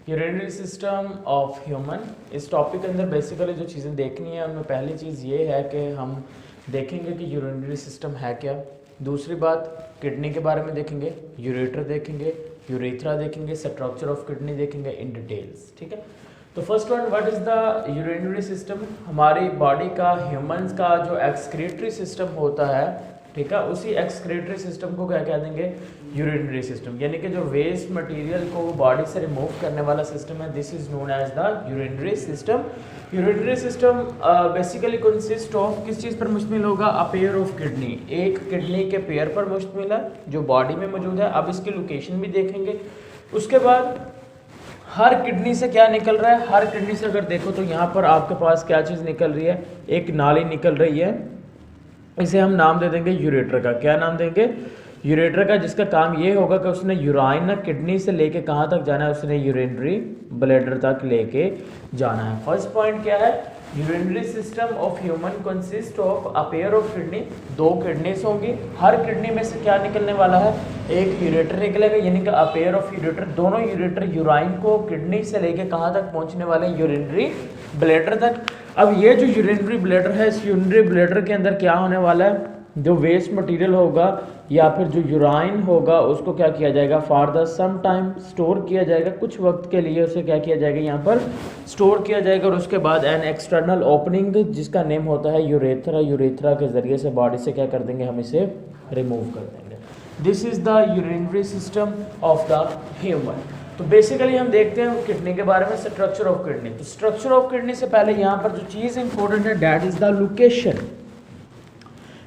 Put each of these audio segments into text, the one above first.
Urinary system of human. इस topic के अंदर बेसिकली जो चीज़ें देखनी है उनमें पहली चीज़ ये है कि हम देखेंगे कि यूरिनरी सिस्टम है क्या। दूसरी बात किडनी के बारे में देखेंगे, यूरेटर देखेंगे, यूरेथ्रा देखेंगे, स्ट्रक्चर ऑफ किडनी देखेंगे इन डिटेल्स। ठीक है, तो first one, what is the urinary system. हमारी बॉडी का, ह्यूमंस का जो एक्सक्रीटरी सिस्टम होता है, ठीक है, उसी एक्सक्रीटरी सिस्टम को क्या कह देंगे, यूरिनरी सिस्टम। यानी कि जो वेस्ट मटेरियल को बॉडी से रिमूव करने वाला सिस्टम है, this is known as the urinary system. Urinary system basically consist of किस चीज़ पर मुश्तमिल होगा, अ पेयर ऑफ किडनी, एक किडनी के पेयर पर मुश्तमिल है जो बॉडी में मौजूद है। अब इसकी लोकेशन भी देखेंगे। उसके बाद हर किडनी से क्या निकल रहा है, हर किडनी से अगर देखो तो यहाँ पर आपके पास क्या चीज़ निकल रही है, एक नाली निकल रही है, इसे हम नाम दे देंगे यूरेटर का। क्या नाम देंगे, यूरेटर का, जिसका काम ये होगा कि उसने यूराइन ना किडनी से लेके कहाँ तक जाना है, उसने यूरिनरी ब्लैडर तक लेके जाना है। फर्स्ट पॉइंट क्या है, urinary system of human consist of a pair of kidney, दो किडनीज होंगी, हर किडनी में से क्या निकलने वाला है, एक यूरेटर निकलेगा, यानी कि अ पेयर ऑफ यूरेटर, दोनों यूरेटर यूराइन को किडनी से लेके कहाँ तक पहुँचने वाले हैं, यूरिनरी ब्लैडर तक। अब ये जो यूरिनरी ब्लैडर है, इस यूरिनरी ब्लैडर के अंदर क्या होने वाला है, जो वेस्ट मटेरियल होगा या फिर जो यूराइन होगा उसको क्या किया जाएगा, for the some time store किया जाएगा, कुछ वक्त के लिए उसे क्या किया जाएगा, यहाँ पर स्टोर किया जाएगा। और उसके बाद एन एक्सटर्नल ओपनिंग जिसका नेम होता है यूरेथ्रा, यूरेथ्रा के जरिए से बॉडी से क्या कर देंगे, हम इसे रिमूव कर देंगे। This is the urinary system of the human. तो बेसिकली हम देखते हैं किडनी के बारे में, स्ट्रक्चर ऑफ किडनी। तो स्ट्रक्चर ऑफ किडनी से पहले यहाँ पर जो चीज़ इंपॉर्टेंट है, that is the location.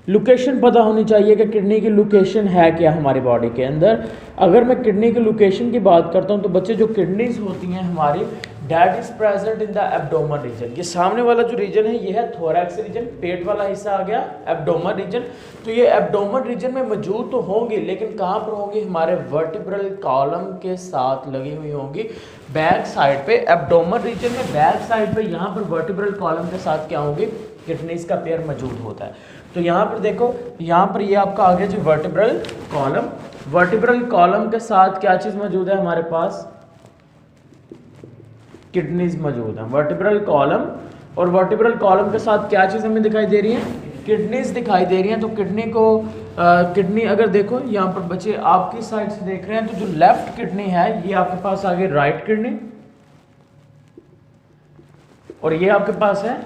Location पता होनी चाहिए कि किडनी की लोकेशन है क्या हमारी बॉडी के अंदर। अगर मैं किडनी की लोकेशन की बात करता हूँ तो बच्चे जो किडनीज होती हैं हमारी, that is present in the abdomen region. ये सामने वाला जो रीजन है ये है थोरैक्स रीजन, पेट वाला हिस्सा आ गया एब्डोमन रीजन। तो ये एब्डोमन रीजन में मौजूद तो होंगी, लेकिन कहाँ पर होंगी, हमारे वर्टिब्रल कॉलम के साथ लगी हुई होंगी बैक साइड पे। एब्डोमन रीजन में बैक साइड पे यहाँ पर वर्टिब्रल कॉलम के साथ क्या होंगी, किडनीज का पेयर मौजूद होता है। तो यहाँ पर देखो, यहाँ पर ये आपका आ गया जी वर्टिब्रल कॉलम। वर्टिब्रल कॉलम के साथ क्या चीज़ मौजूद है हमारे पास, किडनीज मौजूद है, वर्टिब्रल कॉलम। और वर्टिब्रल कॉलम के साथ क्या चीज़ हमें दिखाई दे रही है, किडनीज दिखाई दे रही हैं। तो किडनी को किडनी अगर देखो यहाँ पर बच्चे आपकी साइड से देख रहे हैं, तो जो लेफ्ट किडनी है ये आपके पास आ गई राइट किडनी, और ये आपके पास है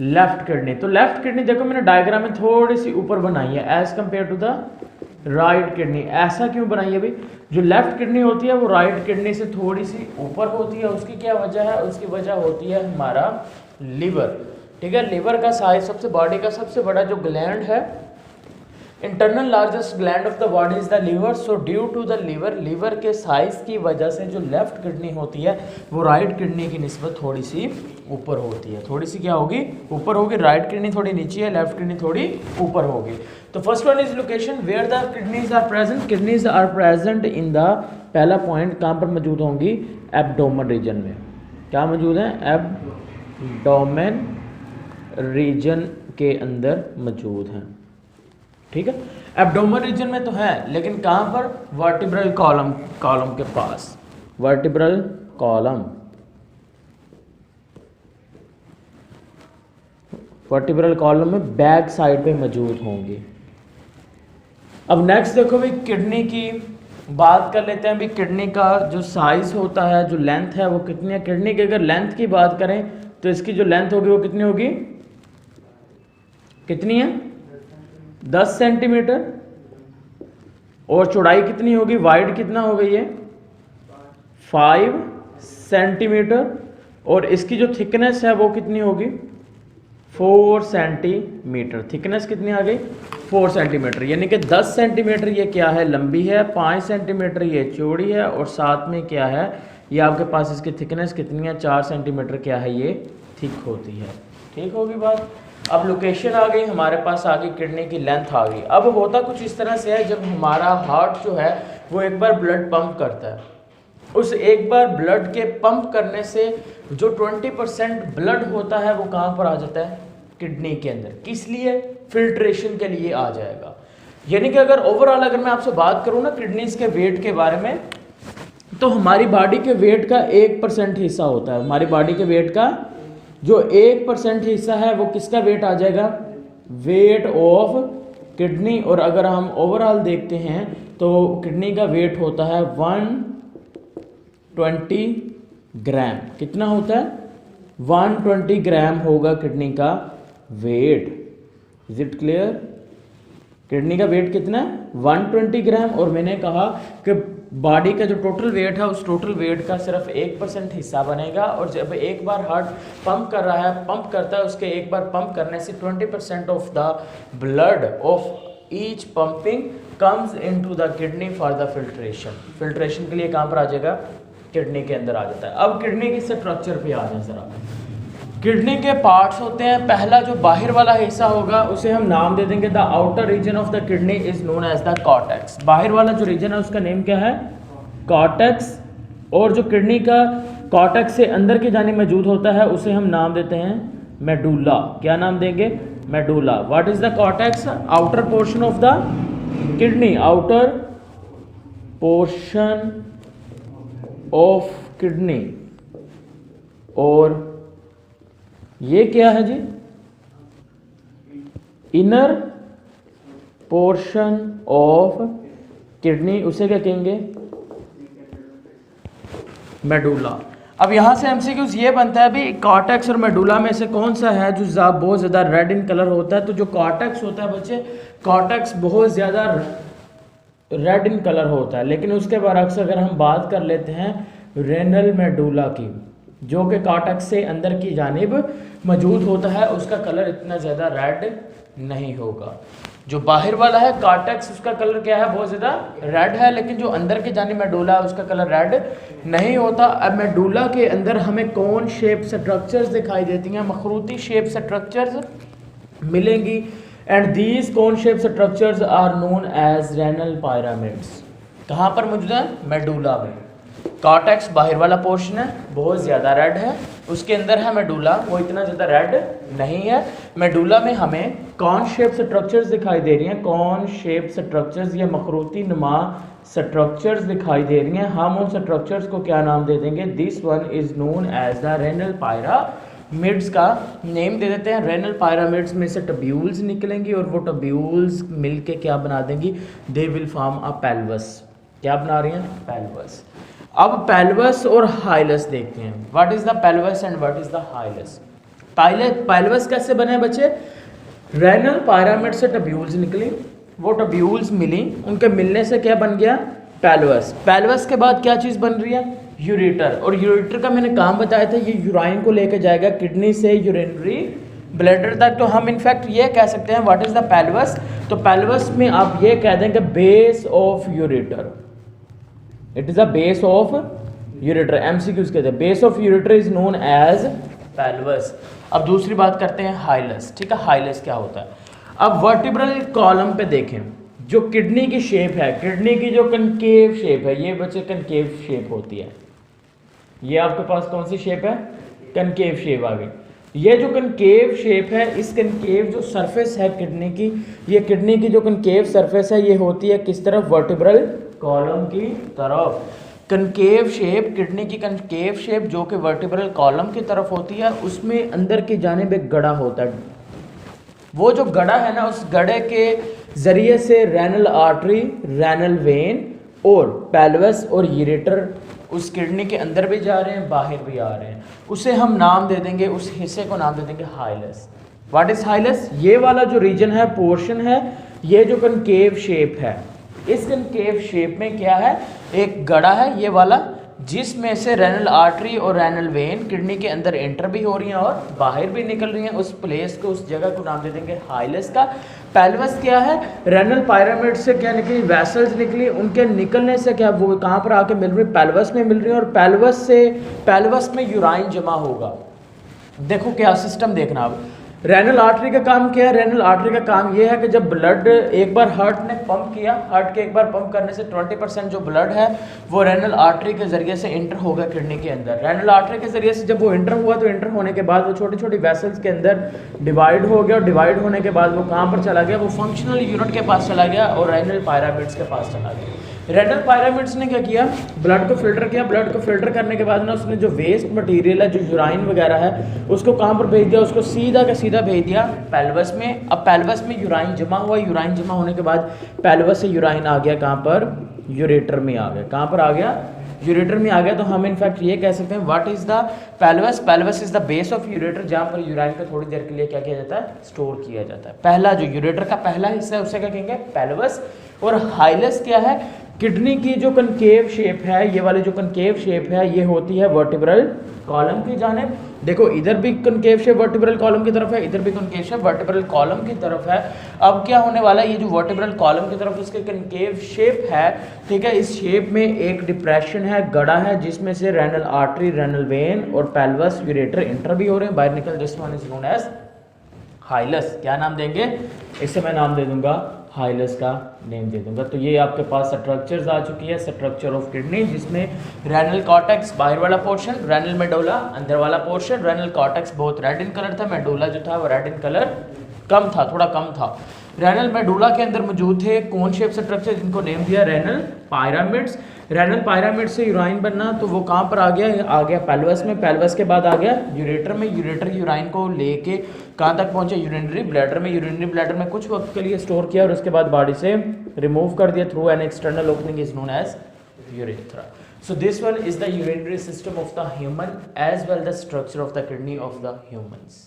लेफ्ट किडनी। तो लेफ्ट किडनी देखो मैंने डायग्राम में थोड़ी सी ऊपर बनाई है as compare to the right kidney. ऐसा क्यों बनाई है भाई, जो लेफ्ट किडनी होती है वो राइट किडनी से थोड़ी सी ऊपर होती है। उसकी क्या वजह है, उसकी वजह होती है हमारा लीवर। ठीक है, लीवर का साइज सबसे, बॉडी का सबसे बड़ा जो ग्लैंड है, internal largest gland of the body is the liver. So due to the liver, liver के साइज की वजह से जो लेफ्ट किडनी होती है वो राइट किडनी की निस्बत थोड़ी सी ऊपर होती है। थोड़ी सी क्या होगी, ऊपर होगी। राइट किडनी थोड़ी नीचे है, लेफ्ट किडनी थोड़ी ऊपर होगी। तो first one is location, where the kidneys are present. Kidneys are present in the, पहला पॉइंट कहाँ पर मौजूद होंगी, एब्डोमेन रीजन में। क्या मौजूद है, एब्डोमेन रीजन के अंदर मौजूद हैं। ठीक है, एब्डोमेन रीजन में तो है, लेकिन कहाँ पर, वर्टिब्रल कॉलम, कॉलम के पास, वर्टिब्रल कॉलम, वर्टिब्रल कॉलम में बैक साइड पे मौजूद होंगे। अब नेक्स्ट देखो भाई, किडनी की बात कर लेते हैं। भाई किडनी का जो साइज होता है, जो लेंथ है वो कितनी है। किडनी की अगर लेंथ की बात करें तो इसकी जो लेंथ होगी वो कितनी होगी, कितनी है, 10 सेंटीमीटर। और चौड़ाई कितनी होगी, वाइड कितना हो गई है, 5 सेंटीमीटर। और इसकी जो थिकनेस है वो कितनी होगी, 4 सेंटीमीटर। थिकनेस कितनी आ गई, 4 सेंटीमीटर। यानी कि 10 सेंटीमीटर ये क्या है, लंबी है, 5 सेंटीमीटर ये चौड़ी है, और साथ में क्या है, ये आपके पास इसकी थिकनेस कितनी है, 4 सेंटीमीटर क्या है, ये थिक होती है। ठीक होगी बात। अब लोकेशन आ गई हमारे पास, आ गई किडनी की लेंथ आ गई। अब होता कुछ इस तरह से है, जब हमारा हार्ट जो है वो एक बार ब्लड पंप करता है, उस एक बार ब्लड के पंप करने से जो 20% ब्लड होता है वो कहाँ पर आ जाता है, किडनी के अंदर। किस लिए, फिल्ट्रेशन के लिए आ जाएगा। यानी कि अगर ओवरऑल अगर मैं आपसे बात करूँ ना किडनीज के वेट के बारे में, तो हमारी बॉडी के वेट का 1% हिस्सा होता है, हमारी बॉडी के वेट का जो 1% हिस्सा है वो किसका वेट आ जाएगा, वेट ऑफ किडनी। और अगर हम ओवरऑल देखते हैं तो किडनी का वेट होता है 120 ग्राम। कितना होता है, 120 ग्राम होगा किडनी का weight. Is it clear? Kidney का वेट कितना है, 120 ग्राम। और मैंने कहा कि बॉडी का जो टोटल वेट है उस टोटल वेट का सिर्फ 1% हिस्सा बनेगा। और जब एक बार हार्ट पंप कर रहा है, पंप करता है, उसके एक बार पंप करने से 20% of the blood of each pumping comes into the kidney for the filtration. Filtration के लिए कहाँ पर आ जाएगा, किडनी के अंदर आ जाता है। अब किडनी के स्ट्रक्चर पे आ जाए जरा। किडनी के पार्ट्स होते हैं, पहला जो बाहर वाला हिस्सा होगा उसे हम नाम दे देंगे the outer region of the kidney is known as the cortex. बाहर वाला जो रीजन है उसका नेम क्या है, कॉर्टेक्स। और जो किडनी का कॉर्टेक्स से अंदर की जानिब मौजूद होता है उसे हम नाम देते हैं मेडुला। क्या नाम देंगे, medulla. What is the cortex, outer portion of the kidney, outer portion of kidney. और ये क्या है जी, इनर पोर्शन ऑफ किडनी, उसे क्या कहेंगे, मेडुला। अब यहाँ से एमसीक्यूज ये बनता है भी कॉर्टेक्स और मेडुला में से कौन सा है जो बहुत ज़्यादा रेड इन कलर होता है। तो जो कॉर्टेक्स होता है बच्चे, कॉर्टेक्स बहुत ज़्यादा रेड इन कलर होता है। लेकिन उसके बरअक्स अगर हम बात कर लेते हैं रेनल मेडुला की, जो कि कॉर्टेक्स से अंदर की जानिब मौजूद होता है, उसका कलर इतना ज़्यादा रेड नहीं होगा। जो बाहर वाला है कॉर्टेक्स, उसका कलर क्या है, बहुत ज़्यादा रेड है। लेकिन जो अंदर की जानिब मेडुला है उसका कलर रेड नहीं होता। अब मेडुला के अंदर हमें कौन शेप स्ट्रक्चर्स दिखाई देती हैं, मखरूती शेप स्ट्रक्चर्स मिलेंगी। एंड दीज कौन shape structures are known as renal pyramids. कहाँ पर मौजूद है, मेडुला में। कॉर्टेक्स बाहर वाला पोर्शन है, बहुत ज़्यादा रेड है। उसके अंदर है मेडुला, वो इतना ज़्यादा रेड नहीं है। मेडुला में हमें कौन शेप स्ट्रक्चर्स दिखाई दे रही हैं, कौन शेप स्ट्रक्चर्स या मखरूती नुमा स्ट्रक्चर्स दिखाई दे रही हैं। हम उन स्ट्रक्चर्स को क्या नाम दे देंगे, this one is known as the renal pyramids का नेम दे देते हैं। रेनल पिरामिड्स में से टब्यूल्स निकलेंगी और वो टब्यूल्स मिलके क्या बना देंगी, they will form a pelvis. क्या बना रही हैं, पेल्वस। अब पेल्वस और हाइलस देखते हैं। What is the pelvis and what is the hilus. Pelvis कैसे बने बच्चे, रेनल पिरामिड से टब्यूल्स निकली, वो टब्यूल्स मिली, उनके मिलने से क्या बन गया, पेल्वस। पेल्वस के बाद क्या चीज़ बन रही है, यूरेटर। और यूरेटर का मैंने काम बताया था, ये यूराइन को लेकर जाएगा किडनी से यूरिनरी ब्लैडर तक। तो हम इनफैक्ट ये कह सकते हैं व्हाट इज द पेल्वस। तो पेल्वस में आप ये कह देंगे base of ureter, it is the base of ureter. MCQs कहते हैं base of ureter is known as pelvis. अब दूसरी बात करते हैं हाइलस। ठीक है, हाइलस क्या होता है। अब वर्टिब्रल कॉलम पे देखें, जो किडनी की शेप है, किडनी की जो कनकेव शेप है, ये बच्चे कनकेव शेप होती है। ये आपके पास कौन सी शेप है, कनकेव शेप आ गई। ये जो कनकेव शेप है, इस कनकेव जो सरफेस है किडनी की, ये किडनी की जो कनकेव सरफेस है ये होती है किस तरफ, वर्टिब्रल कॉलम की तरफ। कनकेव शेप, किडनी की कनकेव शेप जो कि वर्टिब्रल कॉलम की तरफ होती है, उसमें अंदर की जानिब एक गड़ा होता है। वो जो गड़ा है ना, उस गड़े के जरिए से रेनल आर्टरी, रेनल वेन और पेल्वस और यूरेटर उस किडनी के अंदर भी जा रहे हैं, बाहर भी आ रहे हैं। उसे हम नाम दे देंगे, उस हिस्से को नाम दे देंगे हाइलस। व्हाट इज हाइलस, ये वाला जो रीजन है, पोर्शन है, ये जो कनकेव शेप है, इस कनकेव शेप में क्या है, एक गड़ा है ये वाला, जिसमें से रेनल आर्टरी और रेनल वेन किडनी के अंदर एंटर भी हो रही हैं और बाहर भी निकल रही हैं। उस प्लेस को, उस जगह को नाम दे देंगे हाइलस का। पेल्वस क्या है, रेनल पिरामिड से क्या निकली, वेसल्स निकली, उनके निकलने से क्या वो कहाँ पर आके मिल रही, पेल्वस में मिल रही है। और पेल्वस से, पेल्वस में यूराइन जमा होगा। देखो क्या सिस्टम देखना अब, रेनल आर्टरी का काम क्या है? रेनल आर्टरी का काम ये है कि जब ब्लड एक बार हार्ट ने पंप किया, हार्ट के एक बार पंप करने से 20% जो ब्लड है वो रेनल आर्टरी के ज़रिए से इंटर होगा किडनी के अंदर। रेनल आर्टरी के ज़रिए से जब वो इंटर हुआ तो इंटर होने के बाद वो छोटी छोटी वेसल्स के अंदर डिवाइड हो गया, और डिवाइड होने के बाद वो कहाँ पर चला गया? वो फंक्शनल यूनिट के पास चला गया और रेनल पायरामिड्स के पास चला गया। रेनल पायरामिड्स ने क्या किया? ब्लड को फिल्टर किया। ब्लड को फिल्टर करने के बाद ना उसने जो वेस्ट मटेरियल है, जो यूराइन वगैरह है, उसको कहाँ पर भेज दिया? उसको सीधा का सीधा भेज दिया पेल्वस में। अब पेल्वस में यूराइन जमा हुआ, यूराइन जमा होने के बाद पेल्वस से यूराइन आ गया कहाँ पर? यूरेटर में आ गया। कहाँ पर आ गया? यूरेटर में आ गया। तो हम इनफैक्ट ये कह सकते हैं what is the pelvis? Pelvis is the base of ureter, जहाँ पर यूराइन को थोड़ी देर के लिए क्या किया जाता है? स्टोर किया जाता है। पहला जो यूरेटर का पहला हिस्सा है उसे क्या कहेंगे? पेल्वस। और हाइलस क्या है? किडनी की जो कनकेव शेप है, ये वाली जो कनकेव शेप है, ये होती है वर्टिब्रल कॉलम की जानिब। देखो इधर भी कनकेव शेप वर्टिब्रल कॉलम की तरफ है, इधर भी कनकेव शेप वर्टिब्रल कॉलम की तरफ है। अब क्या होने वाला है? ये जो वर्टिब्रल कॉलम की तरफ इसके कनकेव शेप है, ठीक है, इस शेप में एक डिप्रेशन है, गड़ा है, जिसमें से रेनल आर्टरी, रेनल वेन और पेल्वस यूरेटर इंटर भी हो रहे हैं, बाहर निकल। This one is known as hilus. क्या नाम देंगे? इससे मैं नाम दे दूंगा हाइलस का नेम दे दूंगा। तो ये आपके पास स्ट्रक्चर्स आ चुकी है, स्ट्रक्चर ऑफ किडनी, जिसमें रेनल कॉर्टेक्स बाहर वाला पोर्शन, रेनल मेडुला अंदर वाला पोर्शन। रेनल कॉर्टेक्स बहुत रेड इन कलर था, मेडुला जो था वो रेड इन कलर कम था, थोड़ा कम था। रेनल मेडुला के अंदर मौजूद थे कोन शेप स्ट्रक्चर, जिनको नेम दिया रेनल पायरामिड्स। रेनल पायरामिड से यूराइन बनना, तो वो कहाँ पर आ गया? आ गया पेल्वस में। पेल्वस के बाद आ गया यूरेटर में। यूरेटर यूराइन को लेके कहाँ तक पहुंचे? यूरिनरी ब्लैडर में। यूरिनरी ब्लैडर में कुछ वक्त के लिए स्टोर किया और उसके बाद बॉडी से रिमूव कर दिया through an external opening is known as urethra. So this one is the urinary system of the human as well the structure of the kidney of the humans.